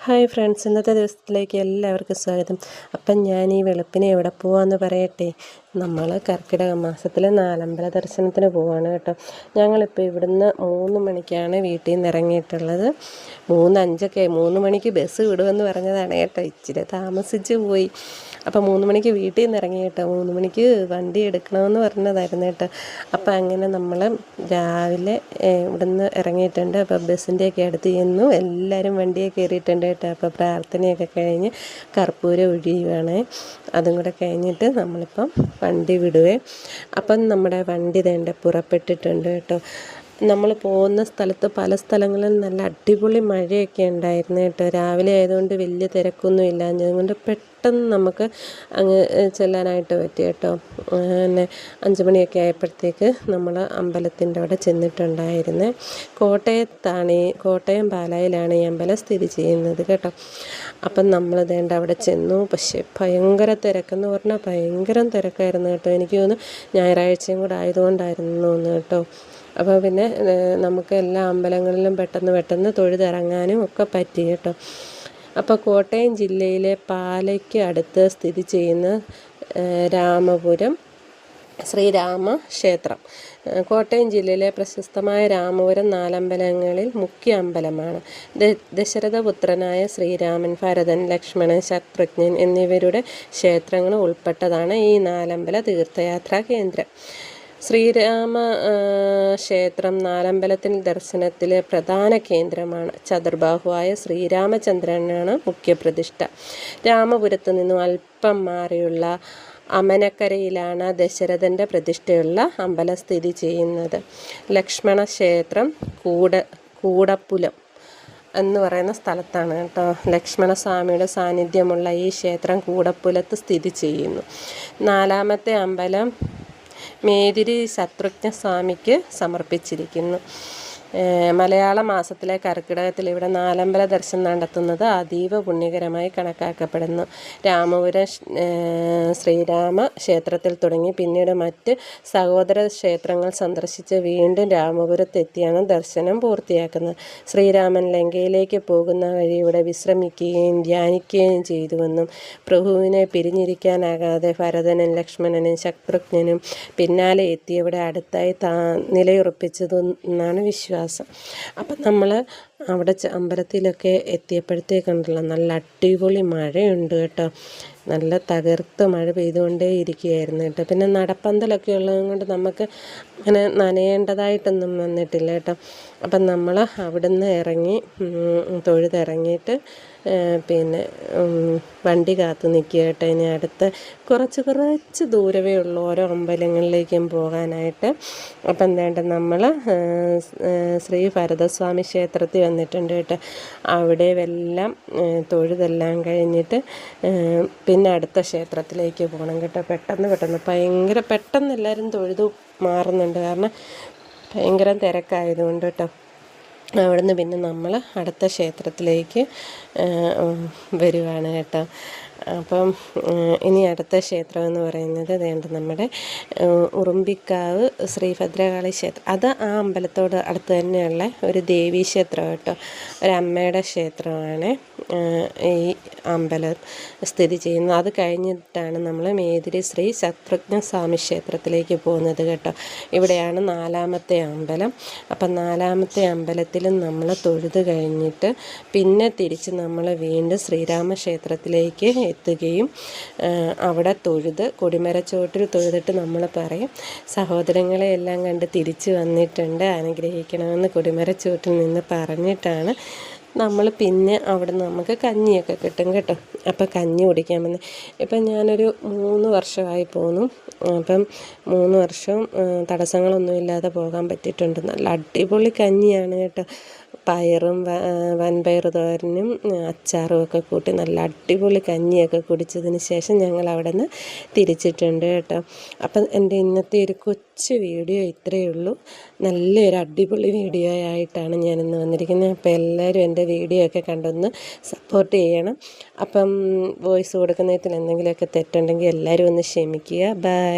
Hi friends, ഇന്നത്തെ ദിവസത്തിലേക്ക് എല്ലാവർക്കും സ്വാഗതം. അപ്പം ഞാൻ ഈ വെളുപ്പിനെ എവിടെ പോവാമെന്ന് പറയട്ടെ. നമ്മൾ കർക്കിടക മാസത്തിലെ നാലമ്പല ദർശനത്തിന് പോവാണ് കേട്ടോ. ഞങ്ങളിപ്പോൾ ഇവിടുന്ന് 3 മണിക്കാണ് വീട്ടിൽ നിന്ന് ഇറങ്ങിയിട്ടുള്ളത്. 3 മണിക്ക് ബസ് വിടുമെന്ന് പറഞ്ഞതാണ് കേട്ടോ. ഇച്ചിരി താമസിച്ച് പോയി. അപ്പോൾ 3 മണിക്ക് വീട്ടിൽ നിന്ന് ഇറങ്ങി കേട്ടോ. 3 മണിക്ക് വണ്ടി എടുക്കണമെന്ന് പറഞ്ഞതായിരുന്നു കേട്ടോ. അപ്പോൾ അങ്ങനെ നമ്മൾ രാവിലെ ഇവിടുന്ന് ഇറങ്ങിയിട്ടുണ്ട്. അപ്പോൾ ബസ്സിൻ്റെയൊക്കെ അടുത്ത് ചെന്നു. എല്ലാവരും വണ്ടിയെ കയറിയിട്ടുണ്ട് കേട്ടോ. അപ്പോൾ പ്രാർത്ഥനയൊക്കെ കഴിഞ്ഞ് കർപ്പൂരം ഒഴിയുവാണ്. അതും കൂടെ കഴിഞ്ഞിട്ട് നമ്മളിപ്പം വണ്ടി വിടുവേ. അപ്പം നമ്മുടെ വണ്ടി തേണ്ട പുറപ്പെട്ടിട്ടുണ്ട് കേട്ടോ. നമ്മൾ പോകുന്ന സ്ഥലത്ത് പല സ്ഥലങ്ങളിൽ നല്ല അടിപൊളി മഴയൊക്കെ ഉണ്ടായിരുന്നു കേട്ടോ. രാവിലെ ആയതുകൊണ്ട് വലിയ തിരക്കൊന്നും ഇല്ല. അതുകൊണ്ട് പെട്ടെന്ന് നമുക്ക് അങ്ങ് ചെല്ലാനായിട്ട് പറ്റി കേട്ടോ. പിന്നെ 5 മണിയൊക്കെ ആയപ്പോഴത്തേക്ക് നമ്മൾ അമ്പലത്തിൻ്റെ അവിടെ ചെന്നിട്ടുണ്ടായിരുന്നു. കോട്ടയം പാലായിലാണ് ഈ അമ്പലം സ്ഥിതി ചെയ്യുന്നത് കേട്ടോ. അപ്പം നമ്മൾ ദേണ്ട അവിടെ ചെന്നു. പക്ഷേ ഭയങ്കര തിരക്കെന്ന് പറഞ്ഞാൽ ഭയങ്കര തിരക്കായിരുന്നു കേട്ടോ. എനിക്ക് തോന്നുന്നു ഞായറാഴ്ചയും കൂടെ ആയതുകൊണ്ടായിരുന്നു തോന്നുന്നു കേട്ടോ. അപ്പോൾ പിന്നെ നമുക്ക് എല്ലാ അമ്പലങ്ങളിലും പെട്ടെന്ന് തൊഴുതിറങ്ങാനും ഒക്കെ പറ്റി കേട്ടോ. അപ്പോൾ കോട്ടയം ജില്ലയിലെ പാലയ്ക്ക് അടുത്ത് സ്ഥിതി ചെയ്യുന്ന രാമപുരം ശ്രീരാമ ക്ഷേത്രം കോട്ടയം ജില്ലയിലെ പ്രശസ്തമായ രാമപുരം നാലമ്പലങ്ങളിൽ മുഖ്യ അമ്പലമാണ്. ദശരഥപുത്രനായ ശ്രീരാമൻ, ഭരതൻ, ലക്ഷ്മണൻ, ശത്രുഘ്നൻ എന്നിവരുടെ ക്ഷേത്രങ്ങൾ ഉൾപ്പെട്ടതാണ് ഈ നാലമ്പല തീർത്ഥയാത്രാ കേന്ദ്രം. ശ്രീരാമ ക്ഷേത്രം നാലമ്പലത്തിൽ ദർശനത്തിലെ പ്രധാന കേന്ദ്രമാണ്. ചതുർബാഹുവായ ശ്രീരാമചന്ദ്രനാണ് മുഖ്യപ്രതിഷ്ഠ. രാമപുരത്ത് നിന്നും അല്പം മാറിയുള്ള അമനക്കരയിലാണ് ദശരഥൻ്റെ പ്രതിഷ്ഠയുള്ള അമ്പലം സ്ഥിതി ചെയ്യുന്നത്. ലക്ഷ്മണ ക്ഷേത്രം കൂടപ്പുലം എന്ന് പറയുന്ന സ്ഥലത്താണ് കേട്ടോ. ലക്ഷ്മണസ്വാമിയുടെ സാന്നിധ്യമുള്ള ഈ ക്ഷേത്രം കൂടപ്പുലത്ത് സ്ഥിതി ചെയ്യുന്നു. 4ാമത്തെ അമ്പലം മേതിരി ശത്രുഘ്നസ്വാമിക്ക് സമർപ്പിച്ചിരിക്കുന്നു. മലയാള മാസത്തിലെ കർക്കിടകത്തിൽ ഇവിടെ നാലമ്പല ദർശനം നടത്തുന്നത് അതീവ പുണ്യകരമായി കണക്കാക്കപ്പെടുന്നു. രാമപുരം ശ്രീരാമ ക്ഷേത്രത്തിൽ തുടങ്ങി പിന്നീട് മറ്റ് സഹോദര ക്ഷേത്രങ്ങൾ സന്ദർശിച്ച് വീണ്ടും രാമപുരത്തെത്തിയാണ് ദർശനം പൂർത്തിയാക്കുന്നത്. ശ്രീരാമൻ ലങ്കയിലേക്ക് പോകുന്ന വഴി ഇവിടെ വിശ്രമിക്കുകയും ധ്യാനിക്കുകയും ചെയ്തുവെന്നും പ്രഭുവിനെ പിരിഞ്ഞിരിക്കാനാകാതെ ഭരതനും ലക്ഷ്മണനും ശത്രുഘ്നനും പിന്നാലെ എത്തിയവിടെ അടുത്തായി നിലയുറപ്പിച്ചതെന്നാണ് വിശ്വാസം. അപ്പം നമ്മൾ അവിടെ അമ്പലത്തിലൊക്കെ എത്തിയപ്പോഴത്തേക്കുണ്ടല്ലോ നല്ല അടിപൊളി മഴയുണ്ട് കേട്ടോ. നല്ല തകർത്ത് മഴ പെയ്തുകൊണ്ടേ ഇരിക്കുകയായിരുന്നു കേട്ടോ. പിന്നെ നടപ്പന്തലൊക്കെ ഉള്ളത് കൊണ്ട് നമുക്ക് അങ്ങനെ നനയേണ്ടതായിട്ടൊന്നും വന്നിട്ടില്ല കേട്ടോ. അപ്പം നമ്മൾ അവിടുന്ന് ഇറങ്ങി തൊഴുതിറങ്ങിയിട്ട് പിന്നെ വണ്ടി കാത്തു നിൽക്കുക കേട്ടോ. ഇനി അടുത്ത കുറച്ച് ദൂരമേ ഉള്ളൂ ഓരോ അമ്പലങ്ങളിലേക്കും പോകാനായിട്ട്. അപ്പം എന്താണ്ട് നമ്മൾ ശ്രീ ഭരതസ്വാമി ക്ഷേത്രത്തിൽ വന്നിട്ടുണ്ട് കേട്ടോ. അവിടെ എല്ലാം തൊഴുതെല്ലാം കഴിഞ്ഞിട്ട് പിന്നെ അടുത്ത ക്ഷേത്രത്തിലേക്ക് പോകണം കേട്ടോ. പെട്ടെന്ന് എല്ലാവരും തൊഴുതു മാറുന്നുണ്ട്. കാരണം ഭയങ്കര തിരക്കായതുകൊണ്ട് കേട്ടോ. അവിടുന്ന് പിന്നെ നമ്മൾ അടുത്ത ക്ഷേത്രത്തിലേക്ക് വരുവാണ് കേട്ടോ. അപ്പം ഇനി അടുത്ത ക്ഷേത്രം എന്ന് പറയുന്നത് നമ്മുടെ ഉറുമ്പിക്കാവ് ശ്രീഭദ്രകാളി ക്ഷേത്രം. അത് ആ അമ്പലത്തോട് അടുത്ത് തന്നെയുള്ള ഒരു ദേവീ ക്ഷേത്രം കേട്ടോ. ഒരമ്മയുടെ ക്ഷേത്രമാണ് ഈ അമ്പലം സ്ഥിതി ചെയ്യുന്നത്. അത് കഴിഞ്ഞിട്ടാണ് നമ്മൾ മേതിരി ശ്രീ ശത്രുഘ്നസ്വാമി ക്ഷേത്രത്തിലേക്ക് പോകുന്നത് കേട്ടോ. ഇവിടെയാണ് 4ാമത്തെ അമ്പലം. അപ്പം 4ാമത്തെ അമ്പലത്തിലും നമ്മൾ തൊഴുത് കഴിഞ്ഞിട്ട് പിന്നെ തിരിച്ച് നമ്മൾ വീണ്ടും ശ്രീരാമ ക്ഷേത്രത്തിലേക്ക് എത്തുകയും അവിടെ കൊടിമരച്ചോട്ടിൽ തൊഴുതിട്ട് നമ്മൾ പറയും സഹോദരങ്ങളെ എല്ലാം കണ്ട് തിരിച്ച് വന്നിട്ടുണ്ട്, അനുഗ്രഹിക്കണമെന്ന് കൊടിമരച്ചോട്ടിൽ നിന്ന് പറഞ്ഞിട്ടാണ് നമ്മൾ പിന്നെ അവിടെ നമുക്ക് കഞ്ഞിയൊക്കെ കിട്ടും കേട്ടോ. അപ്പം കഞ്ഞി കുടിക്കാൻ വന്ന് ഇപ്പം ഞാനൊരു 3 വർഷമായി പോന്നു. അപ്പം 3 വർഷവും തടസ്സങ്ങളൊന്നുമില്ലാതെ പോകാൻ പറ്റിയിട്ടുണ്ട്. നല്ല അടിപൊളി കഞ്ഞിയാണ് കേട്ടോ. പയറും വൻപയർ തോരനും അച്ചാറും ഒക്കെ കൂട്ടി നല്ല അടിപൊളി കഞ്ഞിയൊക്കെ കുടിച്ചതിന് ശേഷം ഞങ്ങൾ അവിടെ നിന്ന് തിരിച്ചിട്ടുണ്ട് കേട്ടോ. അപ്പം എൻ്റെ ഇന്നത്തെ ഒരു കൊച്ചു വീഡിയോ ഇത്രയേ ഉള്ളൂ. നല്ലൊരു അടിപൊളി വീഡിയോ ആയിട്ടാണ് ഞാനിന്ന് വന്നിരിക്കുന്നത്. അപ്പോൾ എല്ലാവരും എൻ്റെ വീഡിയോ ഒക്കെ കണ്ടൊന്ന് സപ്പോർട്ട് ചെയ്യണം. അപ്പം വോയിസ് കൊടുക്കുന്നതിൽ എന്തെങ്കിലുമൊക്കെ തെറ്റുണ്ടെങ്കിൽ എല്ലാവരും ഒന്ന് ക്ഷമിക്കുക. ബൈ.